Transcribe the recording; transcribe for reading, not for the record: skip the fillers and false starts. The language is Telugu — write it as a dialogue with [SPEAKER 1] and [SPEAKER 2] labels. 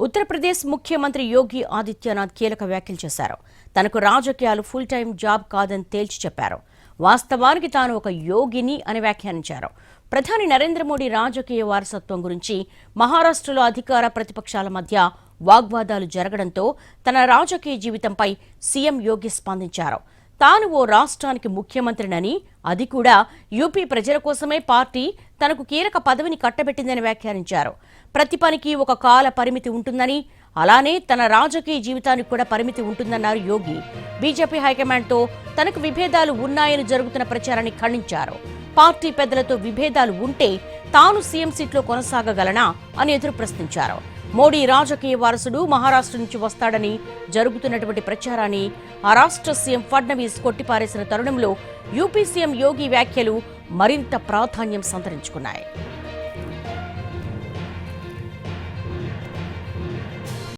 [SPEAKER 1] ఉత్తరప్రదేశ్ ముఖ్యమంత్రి యోగి ఆదిత్యనాథ్ కీలక వ్యాఖ్యలు చేశారు. తనకు రాజకీయాలు ఫుల్ టైం జాబ్ కాదని తేల్చి చెప్పారు. వాస్తవానికి తాను ఒక యోగిని అని వ్యాఖ్యానించారు. ప్రధాని నరేంద్ర మోడీ రాజకీయ వారసత్వం గురించి మహారాష్ట్రలో అధికార ప్రతిపక్షాల మధ్య వాగ్వాదాలు జరగడంతో తన రాజకీయ జీవితంపై సీఎం యోగి స్పందించారు. తాను ఓ రాష్ట్రానికి ముఖ్యమంత్రినని, అది కూడా యూపీ ప్రజల కోసమే పార్టీ తనకు కీలక పదవిని కట్టబెట్టిందని వ్యాఖ్యానించారు. ప్రతి పనికి ఒక కాల పరిమితి ఉంటుందని, అలానే తన రాజకీయ జీవితానికి కూడా పరిమితి ఉంటుందన్నారు యోగి. బీజేపీ హైకమాండ్తో తనకు విభేదాలు ఉన్నాయని జరుగుతున్న ప్రచారాన్ని ఖండించారు. పార్టీ పెద్దలతో విభేదాలు ఉంటే తాను సీఎం సీట్లో కొనసాగగలనా అని ఎదురు ప్రశ్నించారు. మోడీ రాజకీయ వారసుడు మహారాష్ట్ర నుంచి వస్తాడని జరుగుతున్నటువంటి ప్రచారాన్ని ఆ రాష్ట్ర సీఎం ఫడ్నవీస్ కొట్టిపారేసిన తరుణంలో యూపీ సీఎం యోగి వ్యాఖ్యలు మరింత ప్రాధాన్యం సంతరించుకున్నాయి.